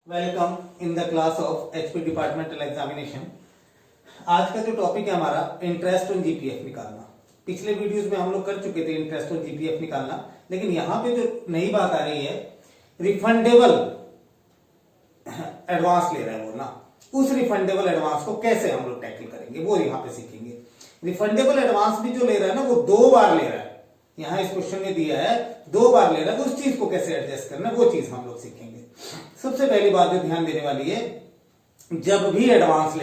Welcome in the class of HP departmental examination. आज का जो टॉपिक है हमारा इंटरेस्ट ऑन जीपीएफ निकालना। पिछले वीडियोस में हम लोग कर चुके थे इंटरेस्ट ऑन जीपीएफ निकालना, लेकिन यहाँ पे जो नई बात आ रही है रिफंडेबल एडवांस ले रहा है वो ना, उस रिफंडेबल एडवांस को कैसे हम लोग टैकल करेंगे वो यहाँ पे सीखेंगे। रिफंडेबल एडवांस भी जो ले रहा है ना वो 2 बार ले रहा है, यहाँ इस क्वेश्चन में दिया है 2 बार ले रहा है, उस चीज को कैसे एडजस्ट करना है वो चीज हम लोग सीखेंगे। सबसे पहली बात जो ध्यान देने वाली है, जब भी एडवांस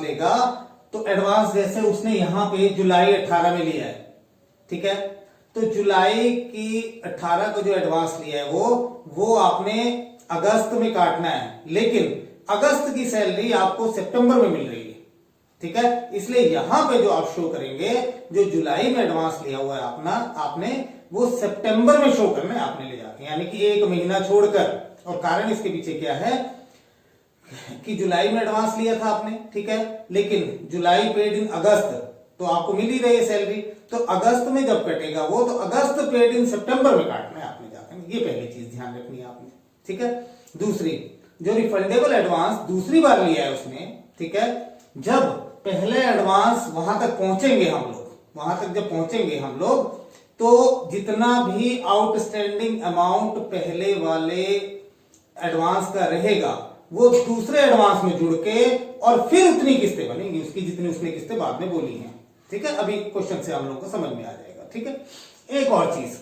लेगा तो एडवांस जैसे उसने यहां पे जुलाई 18 में लिया है, ठीक है, तो जुलाई की 18 को जो एडवांस लिया है वो आपने अगस्त में काटना है, लेकिन अगस्त की सैलरी आपको सितंबर में मिल रही है, ठीक है। इसलिए यहां पे जो आप शो करेंगे, जो जुलाई में एडवांस लिया हुआ है आपने वो सितंबर में शो करना है आपने ले जाके, यानी कि 1 महीना छोड़कर। और कारण इसके पीछे क्या है कि जुलाई में एडवांस लिया था आपने, ठीक है, लेकिन जुलाई पेड इन अगस्त, तो आपको मिल ही रही है सैलरी, तो अगस्त में जब कटेगा वो तो अगस्त पेड इन सितंबर में काटना है आपने जाकर। ये पहली चीज ध्यान रखनी है आपने, ठीक है। दूसरी, जो रिफंडेबल एडवांस दूसरी बार लिया है उसने, ठीक है, जब पहले एडवांस वहां तक पहुंचेंगे हम लोग तो जितना भी आउटस्टैंडिंग अमाउंट पहले वाले एडवांस का रहेगा वो दूसरे एडवांस में जुड़ के और फिर उतनी किस्तें बनेंगी उसकी जितनी उसने किस्तें बाद में बोली हैं, ठीक है। अभी क्वेश्चन से हम लोग को समझ में आ जाएगा, ठीक है। एक और चीज,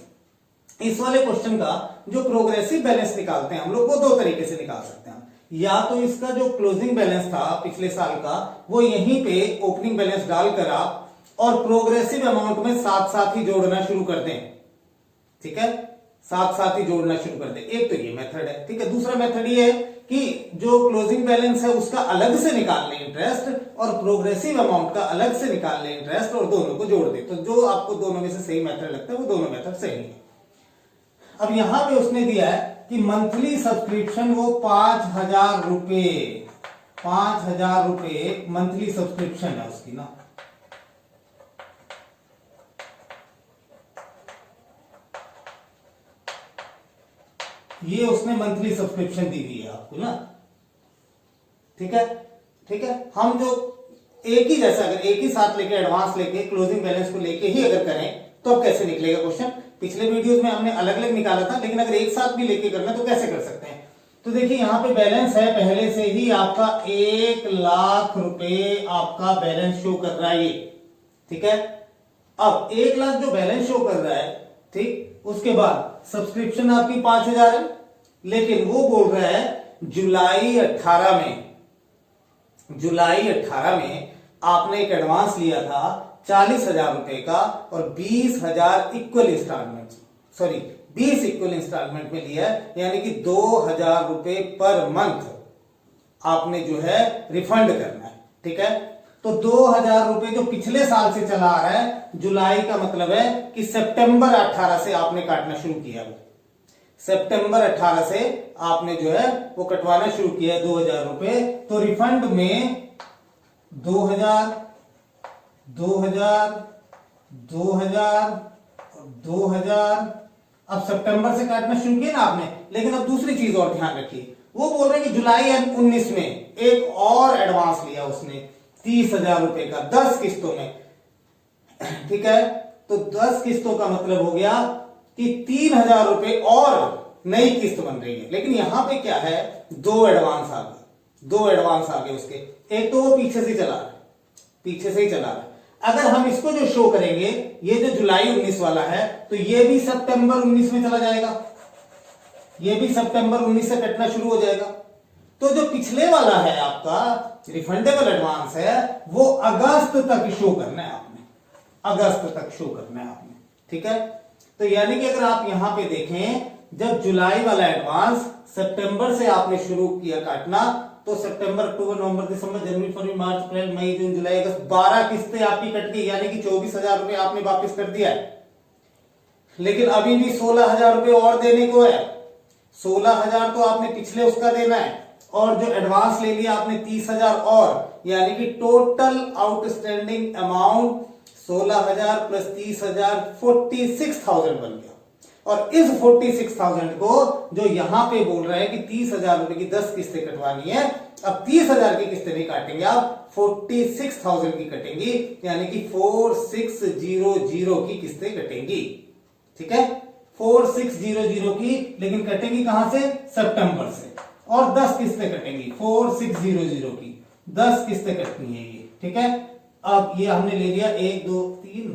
इस वाले क्वेश्चन का जो प्रोग्रेसिव बैलेंस निकालते हैं हम लोग वो 2 तरीके से निकाल सकते हैं। या तो इसका जो क्लोजिंग बैलेंस था पिछले साल का वो यहीं पे ओपनिंग बैलेंस डालकर आप और प्रोग्रेसिव अमाउंट में साथ साथ ही जोड़ना शुरू कर दें, ठीक है, साथ ही जोड़ना शुरू कर दें। एक तो ये मेथड है, ठीक है। दूसरा मेथड ये है कि जो क्लोजिंग बैलेंस है उसका अलग से निकाल लें इंटरेस्ट और प्रोग्रेसिव अमाउंट का अलग से निकाल लें इंटरेस्ट और दोनों को जोड़ दें। तो जो आपको दोनों में से सही मेथड लगता है वो दोनों मेथड सही है। अब यहां पे उसने दिया है कि मंथली सब्सक्रिप्शन वो 5,000 रुपए मंथली सब्सक्रिप्शन है उसकी ना, ये उसने मंथली सब्सक्रिप्शन दी हुई है आपको ना, ठीक है। हम जो एक ही जैसा अगर एक ही साथ लेके एडवांस लेके क्लोजिंग बैलेंस को लेके ही अगर करें तो अब कैसे निकलेगा क्वेश्चन। पिछले वीडियोस में हमने अलग अलग निकाला था, लेकिन अगर एक साथ भी लेके करना तो कैसे कर सकते हैं। तो देखिए यहाँ पे बैलेंस है पहले से ही आपका 1 लाख रुपए आपका बैलेंस शो कर रहा है ये, ठीक है। अब 1 लाख जो बैलेंस शो कर रहा है, ठीक, उसके बाद सब्सक्रिप्शन आपकी 5,000 है, लेकिन वो बोल रहा है जुलाई 18 में आपने एक एडवांस लिया था 40,000 रुपए का और 20,000 इक्वल इंस्टॉलमेंट में लिया है, यानी कि 2,000 रुपए पर मंथ आपने जो है रिफंड करना है, ठीक है। तो 2,000 रुपए जो पिछले साल से चला आ रहा है, जुलाई का मतलब है कि सितंबर 18 से आपने काटना शुरू किया, वो सितंबर 18 से आपने जो है वो कटवाना शुरू किया 2,000 रुपए। तो रिफंड में 2,000 अब सितंबर से काटना शुरू किया ना आपने। लेकिन अब दूसरी चीज और ध्यान रखिए, वो बोल रहे हैं कि जुलाई 19 में एक और एडवांस लिया उसने 30,000 रुपए का 10 किस्तों में, ठीक है। तो 10 किस्तों का मतलब हो गया कि 3,000 रुपए और नई किस्त बन रही है। लेकिन यहां पे क्या है, 2 एडवांस आ गए उसके। एक तो वो पीछे से ही चला रहा है। अगर हम इसको जो शो करेंगे, ये जो जुलाई 19 वाला है, तो ये भी सितंबर 19 में चला जाएगा, ये भी सितंबर 19 से कटना शुरू हो जाएगा। तो जो पिछले वाला है आपका रिफंडेबल एडवांस है वो अगस्त तक शो करना है आपने, ठीक है। तो यानी कि अगर आप यहां पे देखें, जब जुलाई वाला एडवांस सितंबर से आपने शुरू किया काटना, तो सितंबर, अक्टूबर, नवंबर, दिसंबर, जनवरी, फरवरी, मार्च, अप्रैल, मई, जून, जुलाई, अगस्त 12 किस्तें आपकी कट गई, यानी कि 24,000 रुपए आपने वापस कर दिया है। लेकिन अभी भी 16,000 रुपए और देने को है। 16,000 तो आपने पिछले उसका देना है और जो एडवांस ले लिया आपने 30,000 और, यानी कि टोटल आउटस्टैंडिंग अमाउंट 16,000 प्लस 30,000 46,000 बन गया। और इस 46,000 को जो यहां पे बोल रहे हैं कि 30,000 रुपए की 10 किस्तें कटवानी है, अब 30,000 की किस्तें नहीं काटेंगे आप, 46,000 की कटेंगी, यानी कि 4600 की किस्तें कटेंगी। ठीक है, 4600 की, लेकिन कटेंगी कहां से? सितंबर से, और 10 किस्तें कटेंगी 4600 की, 10 किस्तें कटनी है ये। ठीक है, अब ये हमने ले लिया 1 2 3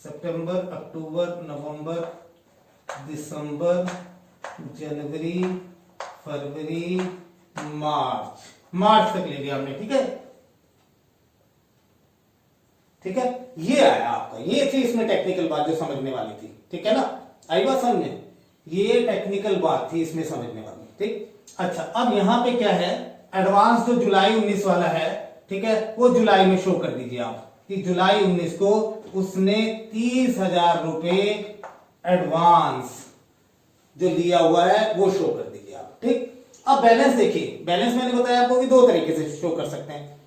सितंबर, अक्टूबर, नवंबर, दिसंबर, जनवरी, फरवरी, मार्च तक ले लिया हमने। ठीक है, ठीक है, ये आया आपका, ये थी इसमें टेक्निकल बात जो समझने वाली थी। ठीक है ना, आई बात समझ में? ये टेक्निकल बात थी इसमें समझने वाली। ठीक, अच्छा, अब यहां पे क्या है, एडवांस जो जुलाई 19 वाला है, ठीक है, वो जुलाई में शो कर दीजिए आप कि जुलाई 19 को उसने 30,000 रुपए एडवांस जो लिया हुआ है वो शो कर दीजिए आप। ठीक, अब बैलेंस देखिए, बैलेंस मैंने बताया आपको कि 2 तरीके से शो कर सकते हैं,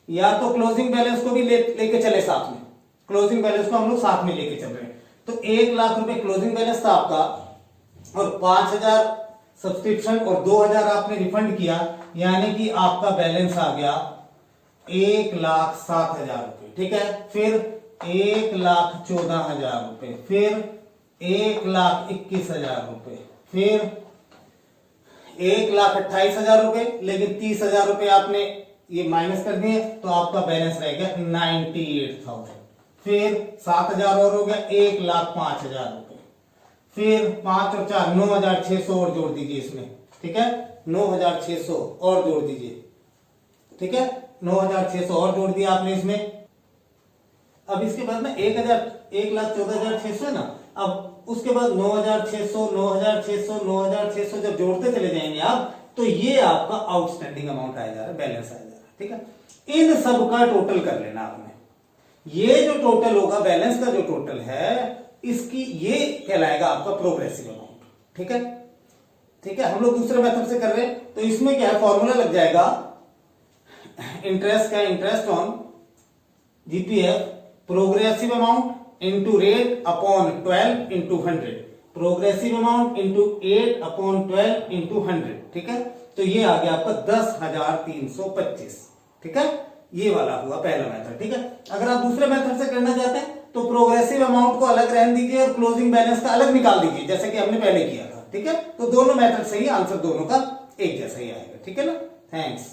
या तो क्लोजिंग बैलेंस को भी लेके चले साथ में, क्लोजिंग बैलेंस को हम लोग साथ में लेके चल रहे हैं, तो 1 लाख रुपए क्लोजिंग बैलेंस था आपका, और 5,000 सब्सक्रिप्शन और 2,000 आपने रिफंड किया, यानी कि आपका बैलेंस आ गया 1,07,000 रुपए। ठीक है, फिर 1,14,000 रुपए, फिर 1,21,000 रुपए, फिर 1,28,000 रुपए, लेकिन 30,000 रुपए आपने ये माइनस कर दिए, तो आपका बैलेंस रह गया 98,000। फिर 7,000 और हो गया 1,05,000 रुपए, फिर 5 और 4 9,600 और जोड़ दीजिए इसमें। ठीक है, 9,600 और जोड़ दीजिए। ठीक है, 9,600 और जोड़ दिया आपने इसमें। अब इसके बाद में 1,14,600 है ना, अब उसके बाद 9,600 9,600 9,600 जब जोड़ते चले जाएंगे आप, तो ये आपका आउटस्टैंडिंग अमाउंट आया जा रहा है, बैलेंस आया जा रहा है। ठीक है, इन सब का टोटल कर लेना आपने, ये जो टोटल होगा बैलेंस का जो टोटल है, इसकी ये कहलाएगा आपका प्रोग्रेसिव अमाउंट। ठीक है, ठीक है, हम लोग दूसरे मेथड से कर रहे हैं, तो इसमें क्या है, फॉर्मूला लग जाएगा इंटरेस्ट का, interest on GPF progressive amount into rate upon 12 into 100, progressive amount into 8 upon 12 into 100। ठीक है, तो ये आ गया आपका 10,325। ठीक है, ये वाला हुआ पहला मेथड। ठीक है, अगर आप दूसरे मेथड से करना चाहते हैं तो प्रोग्रेसिव अमाउंट को अलग रहने दीजिए और क्लोजिंग बैलेंस का अलग निकाल दीजिए, जैसे कि हमने पहले किया था। ठीक है, तो दोनों मेथड से ही आंसर दोनों का एक जैसा ही आएगा। ठीक है ना, थैंक्स।